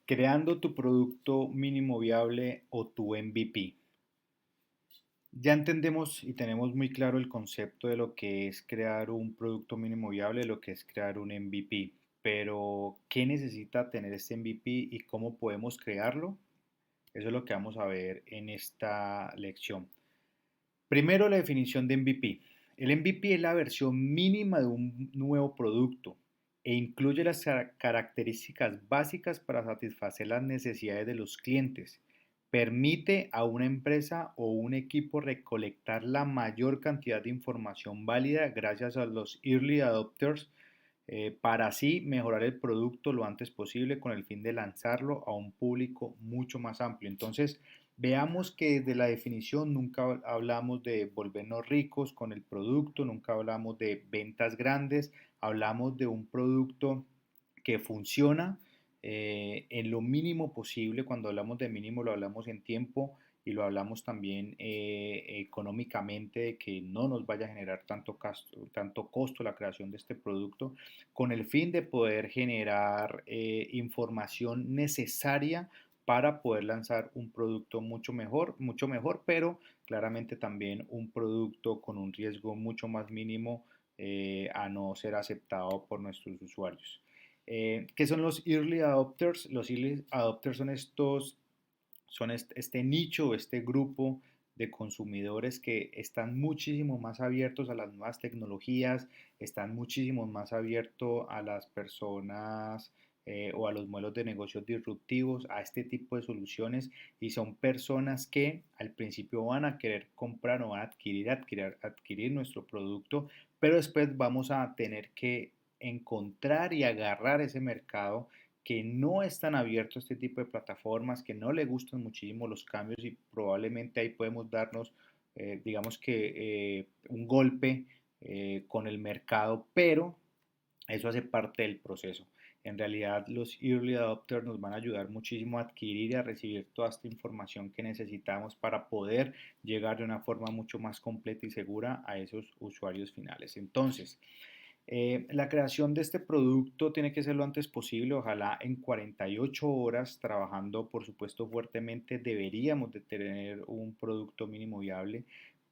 Creando tu producto mínimo viable o tu MVP. Ya entendemos y tenemos muy claro el concepto de lo que es crear un producto mínimo viable, lo que es crear un MVP. Pero, ¿qué necesita tener este MVP y cómo podemos crearlo? Eso es lo que vamos a ver en esta lección. Primero, la definición de MVP. El MVP es la versión mínima de un nuevo producto e incluye las características básicas para satisfacer las necesidades de los clientes. Permite a una empresa o un equipo recolectar la mayor cantidad de información válida gracias a los early adopters para así mejorar el producto lo antes posible con el fin de lanzarlo a un público mucho más amplio. Entonces, veamos que desde la definición nunca hablamos de volvernos ricos con el producto, nunca hablamos de ventas grandes, hablamos de un producto que funciona en lo mínimo posible. Cuando hablamos de mínimo lo hablamos en tiempo y lo hablamos también económicamente, de que no nos vaya a generar tanto costo la creación de este producto, con el fin de poder generar información necesaria para poder lanzar un producto mucho mejor, pero claramente también un producto con un riesgo mucho más mínimo a no ser aceptado por nuestros usuarios. ¿Qué son los early adopters? Los early adopters son este nicho, este grupo de consumidores que están muchísimo más abiertos a las nuevas tecnologías, están muchísimo más abiertos a las personas o a los modelos de negocios disruptivos, a este tipo de soluciones, y son personas que al principio van a querer comprar o van a adquirir nuestro producto, pero después vamos a tener que encontrar y agarrar ese mercado que no están abiertos a este tipo de plataformas, que no le gustan muchísimo los cambios, y probablemente ahí podemos darnos, digamos que, un golpe con el mercado, pero eso hace parte del proceso. En realidad, los early adopters nos van a ayudar muchísimo a adquirir y a recibir toda esta información que necesitamos para poder llegar de una forma mucho más completa y segura a esos usuarios finales. Entonces, la creación de este producto tiene que ser lo antes posible, ojalá en 48 horas, trabajando por supuesto fuertemente. Deberíamos de tener un producto mínimo viable.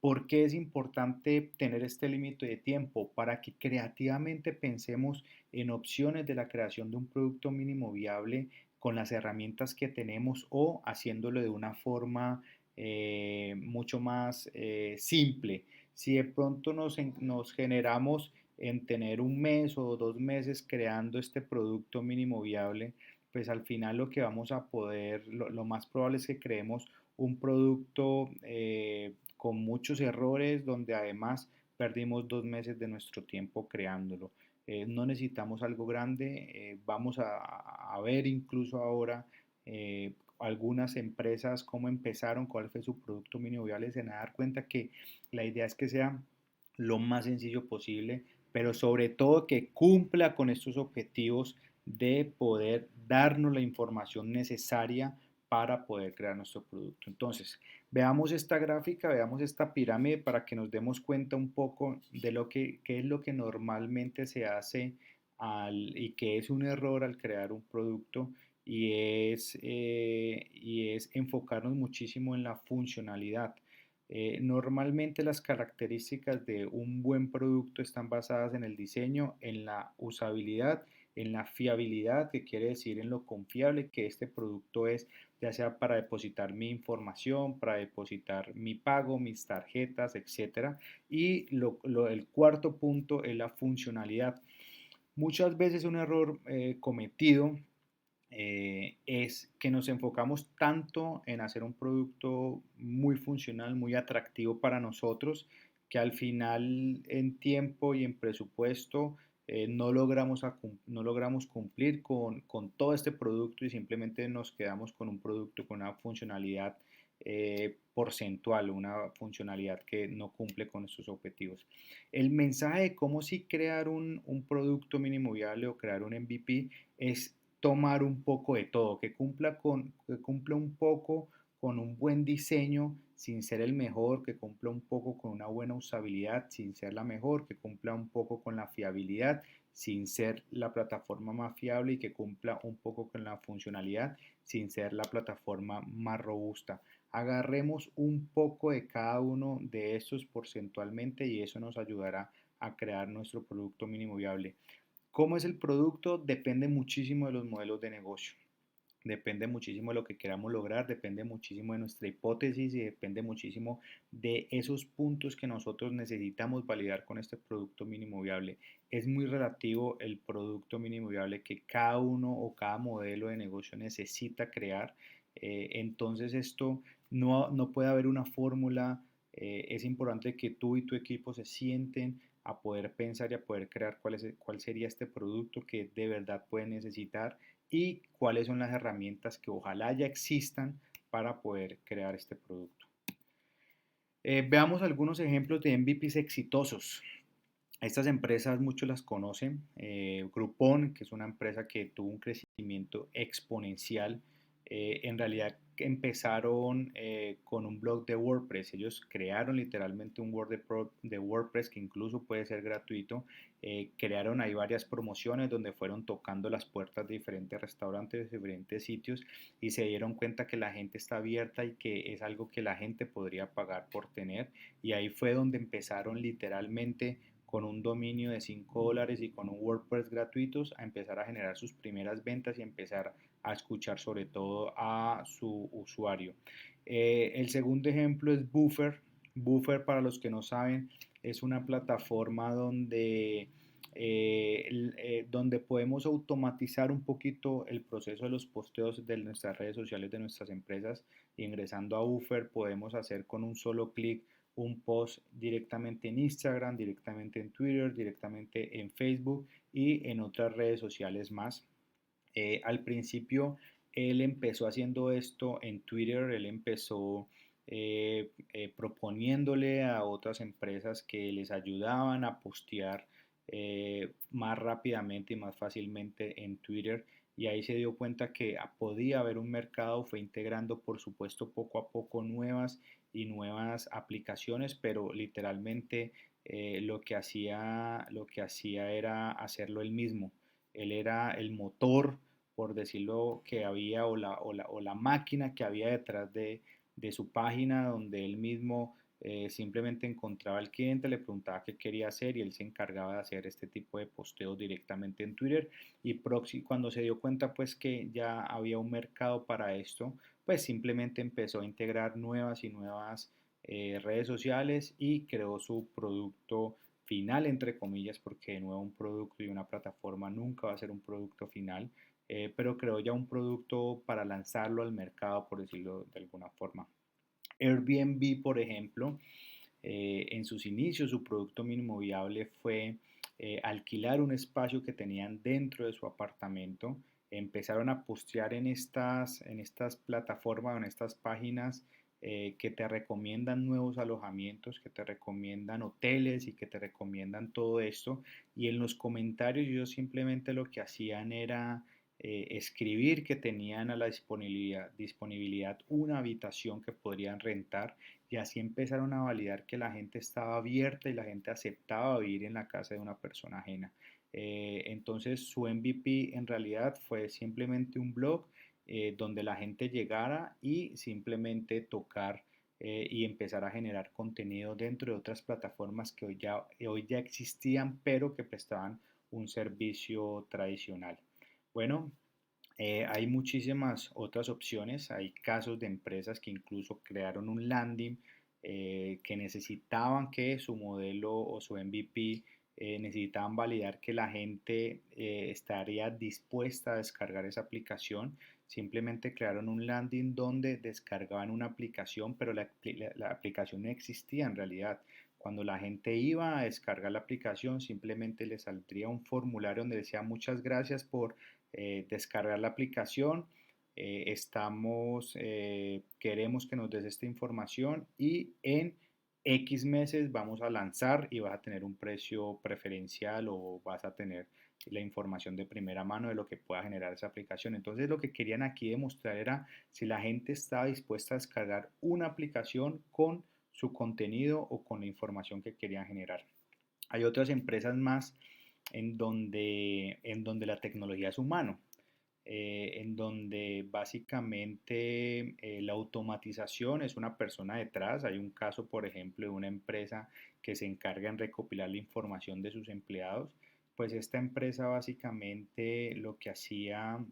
¿Por qué es importante tener este límite de tiempo? Para que creativamente pensemos en opciones de la creación de un producto mínimo viable con las herramientas que tenemos, o haciéndolo de una forma mucho más simple. Si de pronto nos generamos en tener un mes o 2 meses creando este producto mínimo viable, pues al final lo que vamos a poder, lo más probable es que creemos un producto con muchos errores, donde además perdimos 2 meses de nuestro tiempo creándolo. No necesitamos algo grande. Vamos a ver incluso ahora algunas empresas cómo empezaron, cuál fue su producto mínimo viable. Se van a dar cuenta que la idea es que sea lo más sencillo posible, pero sobre todo que cumpla con estos objetivos de poder darnos la información necesaria para poder crear nuestro producto. Entonces, veamos esta gráfica, veamos esta pirámide para que nos demos cuenta un poco de qué es lo que normalmente se hace y que es un error al crear un producto, y es enfocarnos muchísimo en la funcionalidad. Normalmente las características de un buen producto están basadas en el diseño, en la usabilidad, en la fiabilidad, que quiere decir en lo confiable que este producto es, ya sea para depositar mi información, para depositar mi pago, mis tarjetas, etcétera. Y el cuarto punto es la funcionalidad. Muchas veces un error cometido es que nos enfocamos tanto en hacer un producto muy funcional, muy atractivo para nosotros, que al final en tiempo y en presupuesto no logramos cumplir con todo este producto, y simplemente nos quedamos con un producto con una funcionalidad porcentual, una funcionalidad que no cumple con nuestros objetivos. El mensaje de cómo sí crear un producto mínimo viable o crear un MVP es tomar un poco de todo, que cumpla un poco con un buen diseño sin ser el mejor, que cumpla un poco con una buena usabilidad sin ser la mejor, que cumpla un poco con la fiabilidad sin ser la plataforma más fiable y que cumpla un poco con la funcionalidad, sin ser la plataforma más robusta. Agarremos un poco de cada uno de estos porcentualmente y eso nos ayudará a crear nuestro producto mínimo viable. ¿Cómo es el producto? Depende muchísimo de los modelos de negocio. Depende muchísimo de lo que queramos lograr, depende muchísimo de nuestra hipótesis y depende muchísimo de esos puntos que nosotros necesitamos validar con este producto mínimo viable. Es muy relativo el producto mínimo viable que cada uno o cada modelo de negocio necesita crear. Entonces esto no puede haber una fórmula. Es importante que tú y tu equipo se sienten a poder pensar y a poder crear cuál sería este producto que de verdad pueden necesitar y cuáles son las herramientas que ojalá ya existan para poder crear este producto. Veamos algunos ejemplos de MVPs exitosos. Estas empresas muchos las conocen. Groupon, que es una empresa que tuvo un crecimiento exponencial. En realidad empezaron con un blog de WordPress. Ellos crearon literalmente un Word de WordPress que incluso puede ser gratuito. Crearon ahí varias promociones donde fueron tocando las puertas de diferentes restaurantes, de diferentes sitios y se dieron cuenta que la gente está abierta y que es algo que la gente podría pagar por tener. Y ahí fue donde empezaron literalmente con un dominio de $5 y con un WordPress gratuitos a empezar a generar sus primeras ventas y empezar a escuchar sobre todo a su usuario. El segundo ejemplo es Buffer. Buffer, para los que no saben, es una plataforma donde podemos automatizar un poquito el proceso de los posteos de nuestras redes sociales de nuestras empresas. Ingresando a Buffer podemos hacer con un solo clic un post directamente en Instagram, directamente en Twitter, directamente en Facebook y en otras redes sociales más. Al principio él empezó haciendo esto en Twitter, él empezó proponiéndole a otras empresas que les ayudaban a postear más rápidamente y más fácilmente en Twitter y ahí se dio cuenta que podía haber un mercado, fue integrando por supuesto poco a poco nuevas y nuevas aplicaciones, pero literalmente lo que hacía era hacerlo él mismo. Él era el motor, por decirlo, que había o la máquina que había detrás de su página donde él mismo simplemente encontraba al cliente, le preguntaba qué quería hacer y él se encargaba de hacer este tipo de posteos directamente en Twitter y cuando se dio cuenta pues que ya había un mercado para esto, pues simplemente empezó a integrar nuevas y nuevas redes sociales y creó su producto final, entre comillas, porque de nuevo un producto y una plataforma nunca va a ser un producto final, pero creó ya un producto para lanzarlo al mercado, por decirlo de alguna forma. Airbnb, por ejemplo, en sus inicios su producto mínimo viable fue alquilar un espacio que tenían dentro de su apartamento. Empezaron a postear en estas plataformas, en estas páginas que te recomiendan nuevos alojamientos, que te recomiendan hoteles y que te recomiendan todo esto. Y en los comentarios ellos simplemente lo que hacían era escribir que tenían a la disponibilidad una habitación que podrían rentar y así empezaron a validar que la gente estaba abierta y la gente aceptaba vivir en la casa de una persona ajena. Entonces su MVP en realidad fue simplemente un blog donde la gente llegara y simplemente tocar y empezar a generar contenido dentro de otras plataformas que hoy ya existían pero que prestaban un servicio tradicional. Bueno, hay muchísimas otras opciones, hay casos de empresas que incluso crearon un landing que necesitaban que su modelo o su MVP necesitaban validar que la gente estaría dispuesta a descargar esa aplicación. Simplemente crearon un landing donde descargaban una aplicación, pero la aplicación no existía en realidad. Cuando la gente iba a descargar la aplicación, simplemente le saldría un formulario donde decía muchas gracias por descargar la aplicación. Queremos que nos des esta información y en X meses vamos a lanzar y vas a tener un precio preferencial o vas a tener la información de primera mano de lo que pueda generar esa aplicación. Entonces lo que querían aquí demostrar era si la gente estaba dispuesta a descargar una aplicación con su contenido o con la información que querían generar. Hay otras empresas más en donde la tecnología es humano, en donde básicamente la automatización es una persona detrás. Hay un caso, por ejemplo, de una empresa que se encarga en recopilar la información de sus empleados. Pues esta empresa básicamente lo que hacía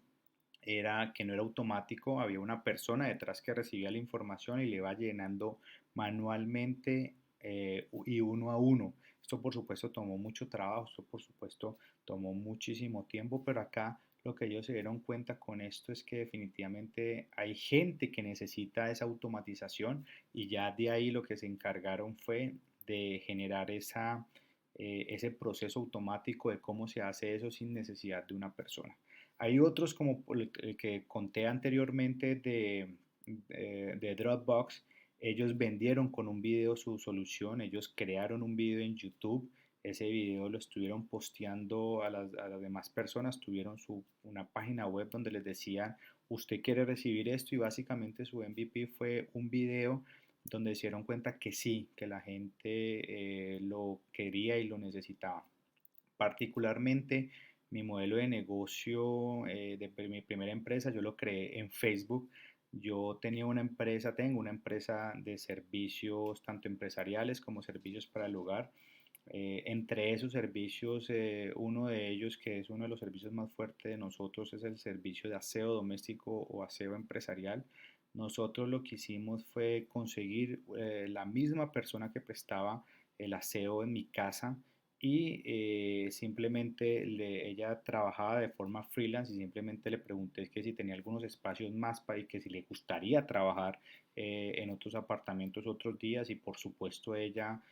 era que no era automático, había una persona detrás que recibía la información y le iba llenando manualmente y uno a uno. Esto por supuesto tomó mucho trabajo, esto por supuesto tomó muchísimo tiempo, pero acá lo que ellos se dieron cuenta con esto es que definitivamente hay gente que necesita esa automatización y ya de ahí lo que se encargaron fue de generar ese proceso automático de cómo se hace eso sin necesidad de una persona. Hay otros como el que conté anteriormente de Dropbox. Ellos vendieron con un video su solución, ellos crearon un video en YouTube, ese video lo estuvieron posteando a las demás personas, tuvieron una página web donde les decían, usted quiere recibir esto y básicamente su MVP fue un video donde se dieron cuenta que sí, que la gente lo quería y lo necesitaba. Particularmente mi modelo de negocio de mi primera empresa, yo lo creé en Facebook. Yo tengo una empresa de servicios tanto empresariales como servicios para el hogar. Entre esos servicios, uno de ellos, que es uno de los servicios más fuertes de nosotros, es el servicio de aseo doméstico o aseo empresarial. Nosotros lo que hicimos fue conseguir la misma persona que prestaba el aseo en mi casa y simplemente ella trabajaba de forma freelance y simplemente le pregunté que si tenía algunos espacios más para y que si le gustaría trabajar en otros apartamentos otros días y por supuesto ella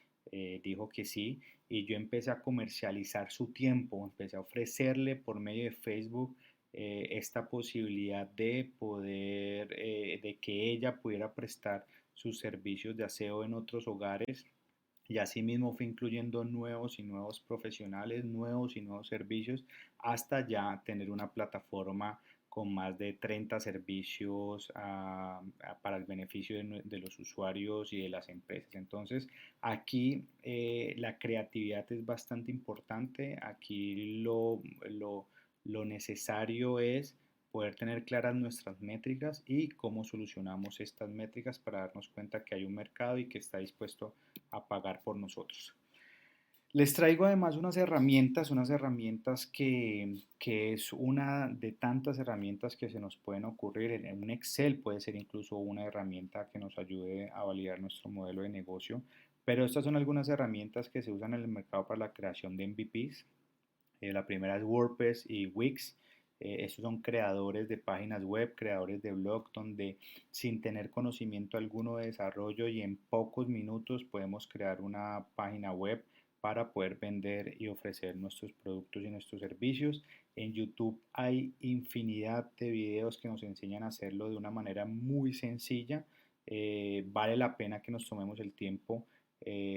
dijo que sí y yo empecé a comercializar su tiempo, empecé a ofrecerle por medio de Facebook esta posibilidad de poder, de que ella pudiera prestar sus servicios de aseo en otros hogares y asimismo fue incluyendo nuevos y nuevos profesionales, nuevos y nuevos servicios, hasta ya tener una plataforma con más de 30 servicios para el beneficio de los usuarios y de las empresas. Entonces, aquí la creatividad es bastante importante. Aquí lo necesario es poder tener claras nuestras métricas y cómo solucionamos estas métricas para darnos cuenta que hay un mercado y que está dispuesto a pagar por nosotros. Les traigo además unas herramientas que es una de tantas herramientas que se nos pueden ocurrir. En un Excel puede ser incluso una herramienta que nos ayude a validar nuestro modelo de negocio, pero estas son algunas herramientas que se usan en el mercado para la creación de MVPs. La primera es WordPress y Wix. Estos son creadores de páginas web, creadores de blog, donde sin tener conocimiento alguno de desarrollo y en pocos minutos podemos crear una página web para poder vender y ofrecer nuestros productos y nuestros servicios. En YouTube hay infinidad de videos que nos enseñan a hacerlo de una manera muy sencilla. Vale la pena que nos tomemos el tiempo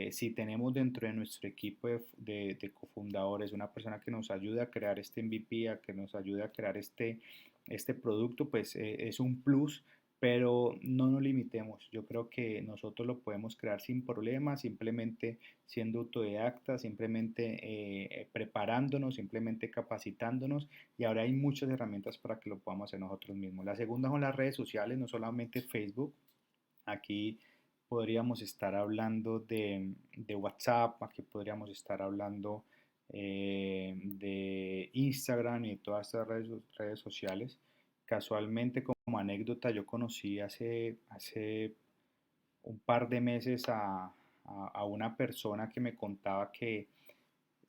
si tenemos dentro de nuestro equipo de cofundadores una persona que nos ayude a crear este MVP, a que nos ayude a crear este producto, pues es un plus, pero no nos limitemos. Yo creo que nosotros lo podemos crear sin problemas, simplemente siendo autodidactas, simplemente preparándonos, simplemente capacitándonos y ahora hay muchas herramientas para que lo podamos hacer nosotros mismos. La segunda son las redes sociales, no solamente Facebook. Aquí podríamos estar hablando de WhatsApp, aquí podríamos estar hablando de Instagram y de todas estas redes sociales. Casualmente, como anécdota, yo conocí hace un par de meses a una persona que me contaba que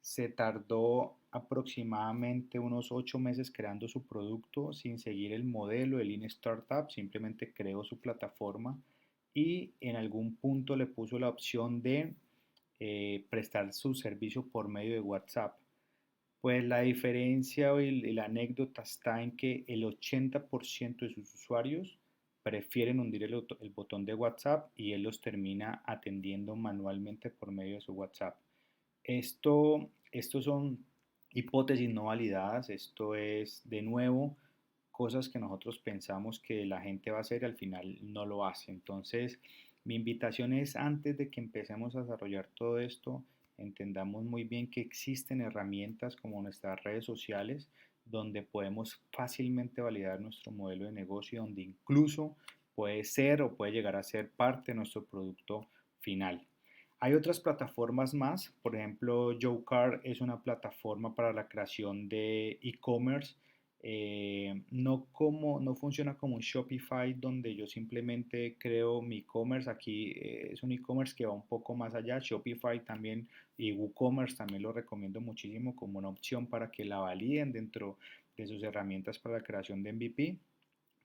se tardó aproximadamente unos 8 meses creando su producto sin seguir el modelo de Lean Startup, simplemente creó su plataforma y en algún punto le puso la opción de prestar su servicio por medio de WhatsApp. Pues la diferencia y la anécdota está en que el 80% de sus usuarios prefieren hundir el botón de WhatsApp y él los termina atendiendo manualmente por medio de su WhatsApp. Esto son hipótesis no validadas, esto es de nuevo cosas que nosotros pensamos que la gente va a hacer y al final no lo hace. Entonces, mi invitación es antes de que empecemos a desarrollar todo esto, entendamos muy bien que existen herramientas como nuestras redes sociales donde podemos fácilmente validar nuestro modelo de negocio, donde incluso puede ser o puede llegar a ser parte de nuestro producto final. Hay otras plataformas más, por ejemplo, YoCar es una plataforma para la creación de e-commerce. No funciona como un Shopify donde yo simplemente creo mi e-commerce. Aquí es un e-commerce que va un poco más allá. Shopify también y WooCommerce también lo recomiendo muchísimo como una opción para que la validen dentro de sus herramientas para la creación de MVP.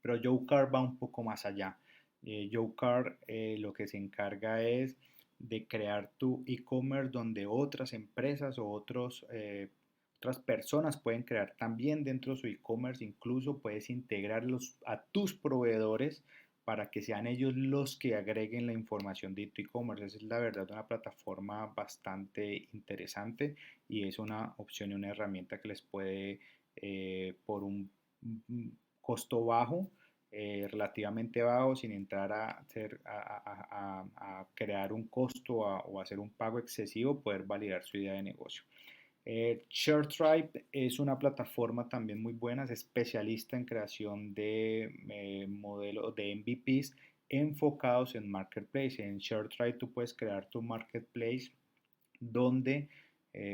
Pero YoCar va un poco más allá. YoCar lo que se encarga es de crear tu e-commerce donde otras empresas o otras personas pueden crear también dentro de su e-commerce. Incluso puedes integrarlos a tus proveedores para que sean ellos los que agreguen la información de tu e-commerce. Esa es la verdad una plataforma bastante interesante y es una opción y una herramienta que les puede por un costo bajo, relativamente bajo, sin entrar a crear un costo o hacer un pago excesivo, poder validar su idea de negocio. ShareTribe es una plataforma también muy buena, es especialista en creación de modelos de MVPs enfocados en Marketplace. En ShareTribe tú puedes crear tu Marketplace donde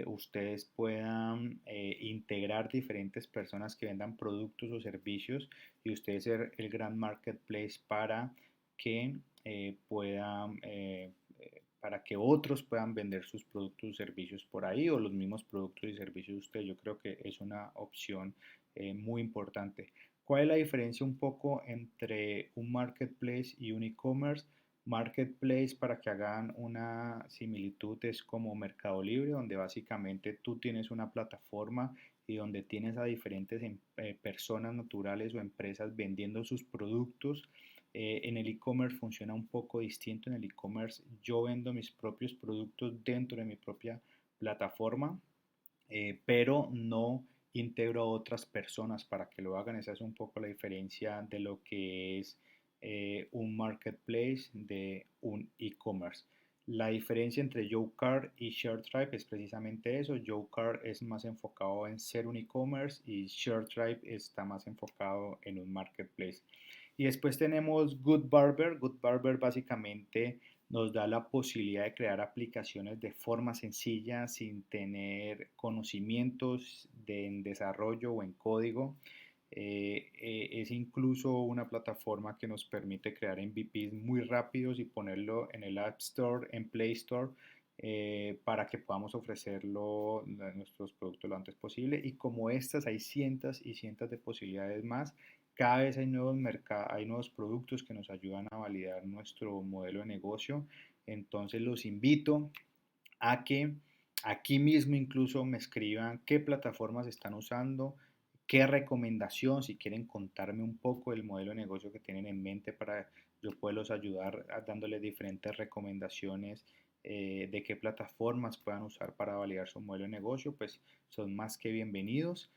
ustedes puedan integrar diferentes personas que vendan productos o servicios y ustedes ser el gran marketplace que puedan para que otros puedan vender sus productos y servicios por ahí o los mismos productos y servicios de ustedes. Yo creo que es una opción muy importante. ¿Cuál es la diferencia un poco entre un marketplace y un e-commerce? Marketplace, para que hagan una similitud, es como Mercado Libre, donde básicamente tú tienes una plataforma y donde tienes a diferentes personas naturales o empresas vendiendo sus productos. En el e-commerce funciona un poco distinto. En el e-commerce yo vendo mis propios productos dentro de mi propia plataforma, pero no integro a otras personas para que lo hagan. Esa es un poco la diferencia de lo que es un marketplace de un e-commerce. La diferencia entre YoCar y ShareTribe es precisamente eso. YoCar es más enfocado en ser un e-commerce y ShareTribe está más enfocado en un marketplace. Y después tenemos GoodBarber. GoodBarber básicamente nos da la posibilidad de crear aplicaciones de forma sencilla sin tener conocimientos en desarrollo o en código. Es incluso una plataforma que nos permite crear MVPs muy rápidos y ponerlo en el App Store, en Play Store, para que podamos ofrecerlo a nuestros productos lo antes posible. Y como estas, hay cientos y cientos de posibilidades más. Cada vez hay nuevos hay nuevos productos que nos ayudan a validar nuestro modelo de negocio. Entonces los invito a que aquí mismo incluso me escriban qué plataformas están usando, qué recomendación, si quieren contarme un poco del modelo de negocio que tienen en mente para yo poderlos ayudar dándoles diferentes recomendaciones de qué plataformas puedan usar para validar su modelo de negocio, pues son más que bienvenidos.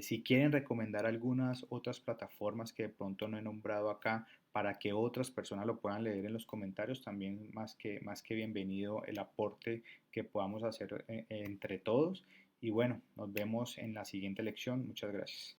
Si quieren recomendar algunas otras plataformas que de pronto no he nombrado acá para que otras personas lo puedan leer en los comentarios, también más que bienvenido el aporte que podamos hacer entre todos. Y bueno, nos vemos en la siguiente lección. Muchas gracias.